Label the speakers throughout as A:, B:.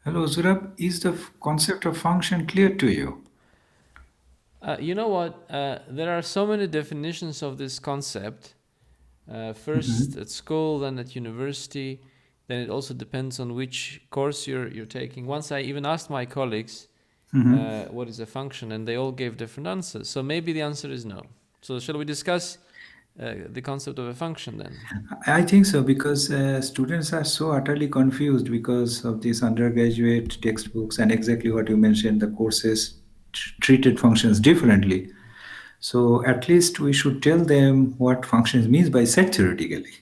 A: Hello, Zurab. Is the concept of function clear to you?
B: You know what? There are so many definitions of this concept. First
A: Mhm.
B: at school, then at university. Then it also depends on which course you're taking. Once I even asked my colleagues
A: Mhm.
B: what is a function, and they all gave different answers. So maybe the answer is no. So shall we discuss the concept of a function then?
A: I think so because students are so utterly confused because of these undergraduate textbooks and exactly what you mentioned, the courses treated functions differently. So at least we should tell them what functions means by set theoretically.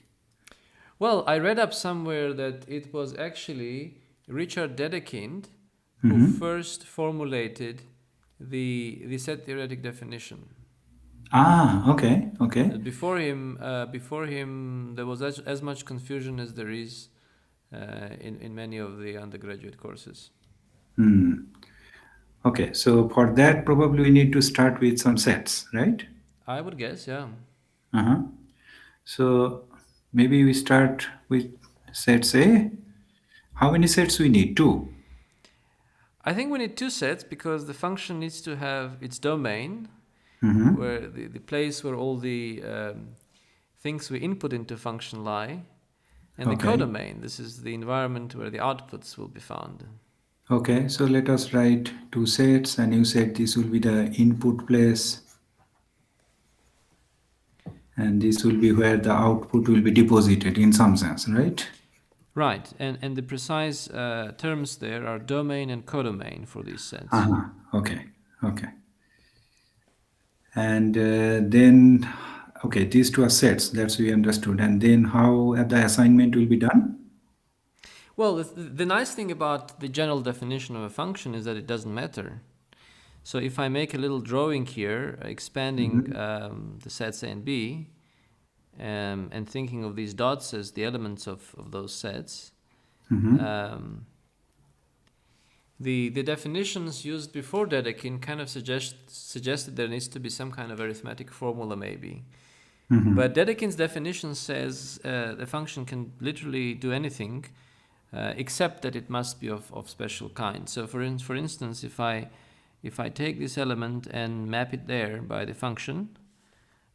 B: Well, I read up somewhere that it was actually Richard Dedekind who
A: Mhm.
B: first formulated the set theoretic definition.
A: Ah, okay, okay.
B: Before him, there was as much confusion as there is in many of the undergraduate courses.
A: Hmm. Okay, so for that, probably we need to start with some sets, right?
B: I would guess, yeah.
A: Uh-huh. So maybe we start with sets A. How many sets we need? Two.
B: I think we need two sets because the function needs to have its domain,
A: Mm-hmm.
B: where the place where all the things we input into function lie, and the
A: Okay.
B: codomain. This is the environment where the outputs will be found.
A: Okay. So let us write two sets, and you said this will be the input place, and this will be where the output will be deposited in some sense, right?
B: Right, and the precise terms there are domain and codomain for these sets.
A: Uh-huh. Okay. Okay. And then, okay, these two are sets. That's we understood. And then how the assignment will be done?
B: Well, the nice thing about the general definition of a function is that it doesn't matter. So if I make a little drawing here, expanding
A: Mm-hmm.
B: the sets A and B, and thinking of these dots as the elements of those sets,
A: Mm-hmm.
B: um, the definitions used before Dedekind kind of suggested there needs to be some kind of arithmetic formula maybe. But
A: Mm-hmm.
B: Dedekind's definition says the function can literally do anything except that it must be of special kind. So for instance, if I take this element and map it there by the function,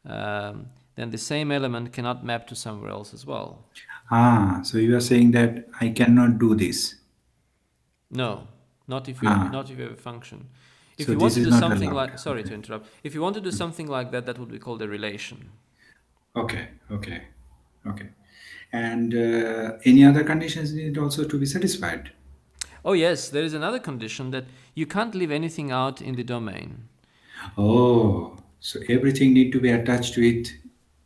B: then the same element cannot map to somewhere else as well.
A: Ah, so you are saying that I cannot do this.
B: No,
A: Ah,
B: not if you have a function. If
A: so
B: you want
A: this
B: to
A: is
B: do
A: not
B: something
A: allowed.
B: like, sorry
A: Okay.
B: to interrupt, if you want to do something like that, that would be called a relation.
A: Okay. Okay. Okay. And any other conditions need also to be satisfied.
B: Oh yes, there is another condition that you can't leave anything out in the domain.
A: Oh, so everything need to be attached with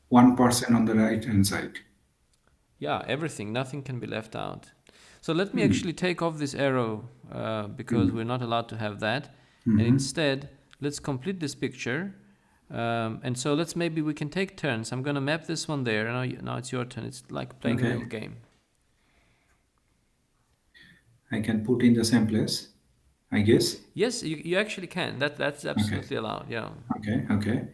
A: one person on the right hand side.
B: Yeah, everything, nothing can be left out. So let me
A: Hmm.
B: actually take off this arrow because
A: Hmm.
B: we're not allowed to have that. And
A: Mm-hmm.
B: instead, let's complete this picture. And so let's maybe we can take turns. I'm going to map this one there. Now it's your turn. It's like playing a little
A: Okay.
B: game.
A: I can put in the same place, I guess.
B: Yes, you actually can. That's
A: Okay.
B: absolutely allowed. Yeah.
A: Okay. Okay.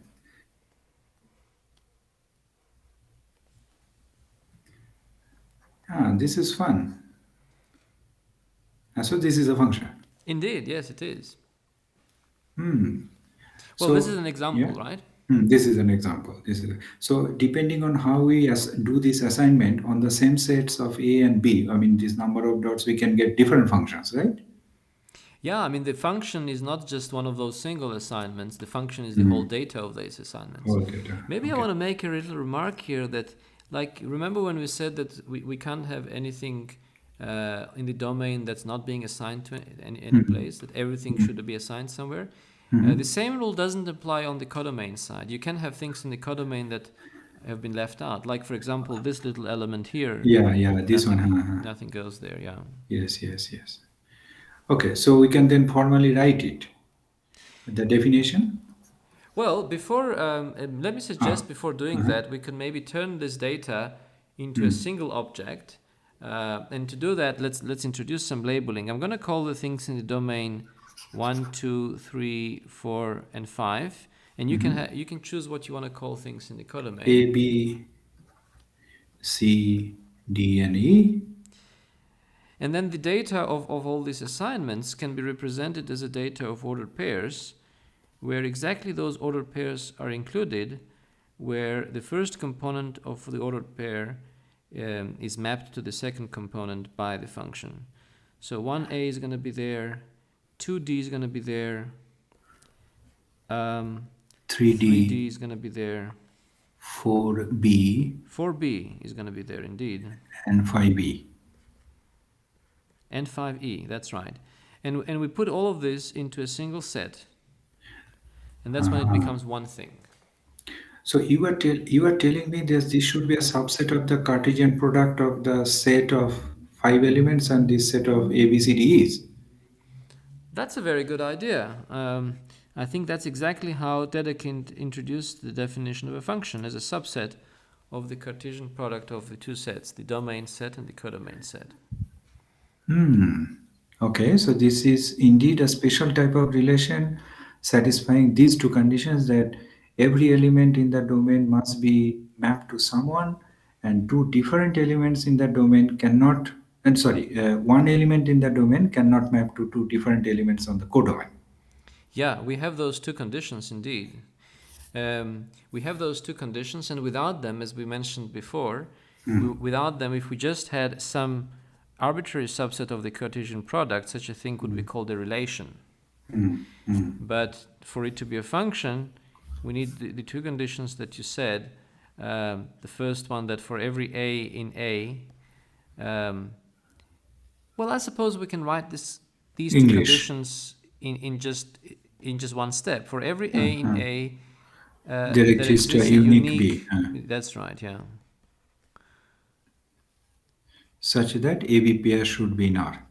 A: Ah, this is fun. So this is a function.
B: Indeed, yes, it is.
A: Hmm.
B: Well, this is
A: So
B: an
A: yeah.
B: example, right?
A: This is an example. So depending on how we do this assignment on the same sets of A and B, I mean this number of dots, we can get different functions, right?
B: Yeah, I mean, the function is not just one of those single assignments, the function is the whole
A: Hmm.
B: data of these assignments.
A: Oh, data.
B: Maybe I
A: Okay.
B: want to make a little remark here that, like, remember when we said that we can't have anything in the domain that's not being assigned to any
A: Hmm.
B: place, that everything should be assigned somewhere? The
A: Hmm.
B: same rule doesn't apply on the codomain side. You can have things in the codomain that have been left out. Like, for example, this little element here,
A: Yeah, yeah, this one.
B: nothing goes there, yeah.
A: Yes, yes, yes. Okay, so we can then formally write it. The definition?
B: Well, let me
A: Ah,
B: suggest before doing
A: uh-huh.
B: that, we could maybe turn this data into a
A: Hmm.
B: single object. And to do that, let's introduce some labeling. I'm going to call the things in the domain 1, 2, 3, 4, and 5. And you can choose what you want to call things in the codomain.
A: A, B, C, D, and E.
B: And then the data of all these assignments can be represented as a data of ordered pairs, where exactly those ordered pairs are included, where the first component of the ordered pair is mapped to the second component by the function. So 1a is going to be there, 2d is going to be there, 3d is going to be there,
A: 4b,
B: 4b is going to be there indeed,
A: and 5e.
B: and 5e, that's right. And we put all of this into a single set, and that's when it becomes one thing.
A: So you are telling me this should be a subset of the Cartesian product of the set of 5 elements and this set of ABCDEs.
B: That's a very good idea. I think that's exactly how Dedekind introduced the definition of a function as a subset of the Cartesian product of the two sets, the domain set and the codomain set.
A: Okay, so this is indeed a special type of relation satisfying these two conditions, that every element in the domain must be mapped to someone, and two different elements in the domain cannot, and sorry, one element in the domain cannot map to two different elements on the codomain.
B: Yeah, we have those two conditions indeed. We have those two conditions, and without them, as we mentioned before, without them, if we just had some arbitrary subset of the Cartesian product, such a thing would be called a relation. But for it to be a function, we need the two conditions that you said. The first one, that for every a in A, well, I suppose we can write these two
A: English.
B: conditions in just one step. For every a in A,
A: There
B: there
A: exists a
B: exists a
A: unique B.
B: That's right, yeah.
A: Such that AB pair should be in R.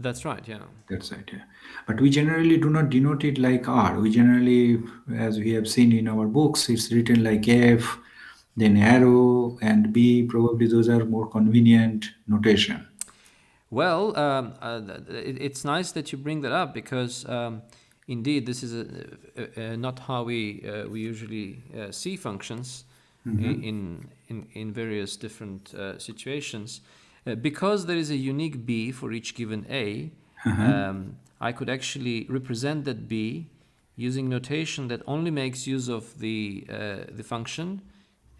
B: That's right, yeah.
A: That's right, yeah. But we generally do not denote it like R. We generally, as we have seen in our books, it's written like F, then arrow, and B. Probably those are more convenient notation.
B: Well, it's nice that you bring that up, because indeed this is not how we usually see functions in various different situations. Because there is a unique B for each given A, I could actually represent that B using notation that only makes use of the function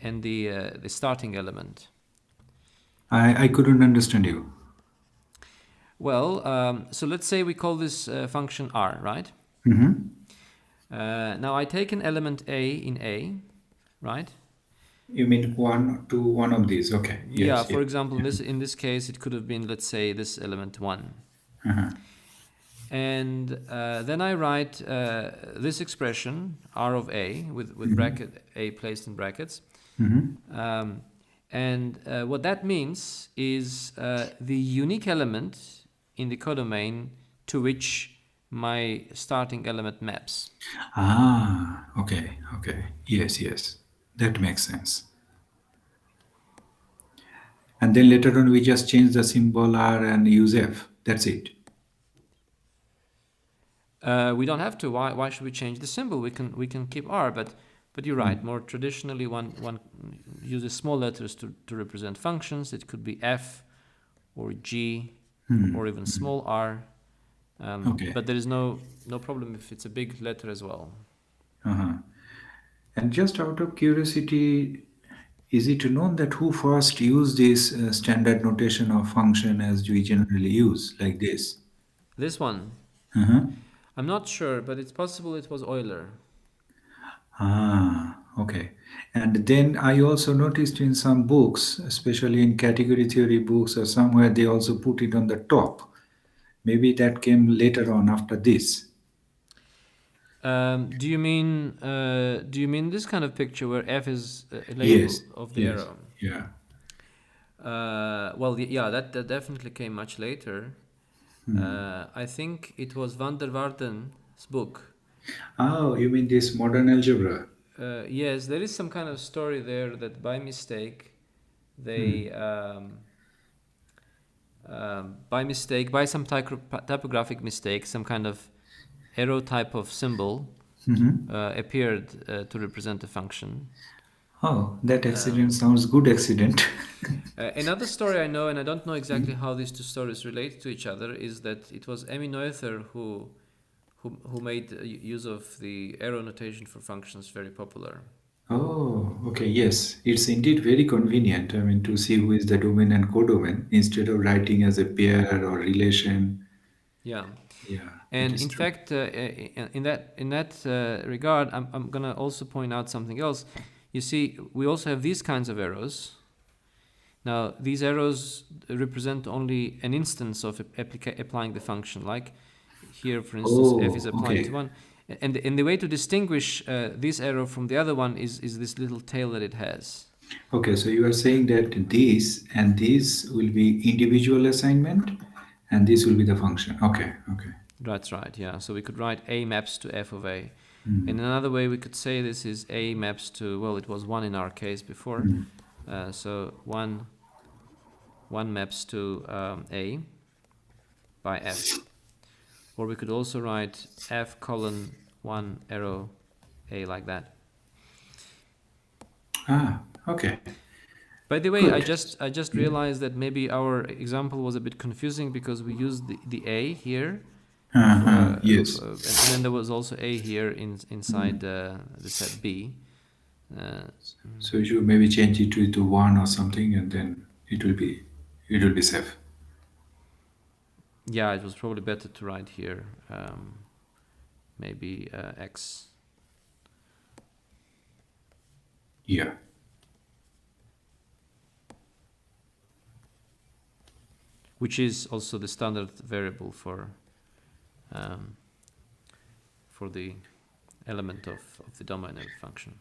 B: and the starting element.
A: I couldn't understand you.
B: Well, so let's say we call this function R, right? Now I take an element A in A, right?
A: You mean one of these? Okay. Yes,
B: Yeah. For
A: yes.
B: example, in this case, it could have been, let's say, this element 1. And then I write this expression R of A with bracket A placed in brackets. And what that means is the unique element in the codomain to which my starting element maps.
A: Okay. Yes. That makes sense. And then later on, we just change the symbol R and use F. That's it.
B: We don't have to. Why should we change the symbol? We can keep R, but you're right. More traditionally, one uses small letters to represent functions. It could be F or G or even small r.
A: Okay.
B: But there is no problem if it's a big letter as well.
A: And just out of curiosity, is it known that who first used this standard notation of function as we generally use, like this?
B: This one, I'm not sure, but it's possible it was Euler.
A: Okay. And then I also noticed in some books, especially in category theory books or somewhere, they also put it on the top. Maybe that came later on after this.
B: Do you mean this kind of picture where F is a label of the arrow?
A: Yeah.
B: Well, yeah, that definitely came much later. I think it was van der Waarden's book.
A: Oh, you mean this modern algebra?
B: Yes, there is some kind of story there that by mistake they by some typographic mistake, some kind of arrow type of symbol appeared to represent a function.
A: Oh, that accident
B: Um,
A: sounds good accident.
B: Another story I know, and I don't know exactly how these two stories relate to each other, is that it was Emmy Noether who made use of the arrow notation for functions very popular.
A: Oh, okay, yes. It's indeed very convenient. I mean, to see who is the domain and codomain instead of writing as a pair or relation.
B: Yeah,
A: Yeah, that
B: and
A: is
B: in
A: true.
B: fact, in that regard, I'm gonna also point out something else. You see, we also have these kinds of arrows. Now, these arrows represent only an instance of applying the function. Like here, for instance, f is
A: Oh,
B: applied to
A: okay.
B: one, and the way to distinguish this arrow from the other one is this little tail that it has.
A: Okay, so you are saying that this and this will be individual assignment and this will be the function. Okay, okay.
B: That's right. Yeah. So we could write a maps to f of a.
A: Hmm.
B: And another way we could say this is a maps to, well, it was one in our case before.
A: Hmm.
B: So one maps to a by f. Or we could also write f colon one arrow a like that.
A: Ah, okay.
B: By the way, I
A: Good.
B: just I just realized that maybe our example was a bit confusing because we used the a here,
A: Yes.
B: and then there was also a here inside the set b. Uh,
A: So you should maybe change it to one or something and then it will be safe.
B: yeah, it was probably better to write here maybe x,
A: Yeah.
B: which is also the standard variable um, for the element of the domain of the function.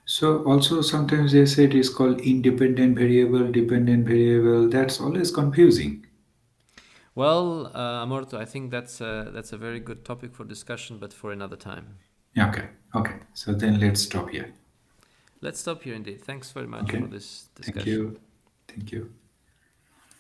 A: So also sometimes they say it is called independent variable, dependent variable. That's always confusing.
B: Well, Amorto, I think that's a very good topic for discussion, but for another time.
A: Yeah, okay. Okay. So then let's stop here.
B: Let's stop here indeed. Thanks very much
A: Okay.
B: for this
A: Thank
B: discussion.
A: you. Thank you.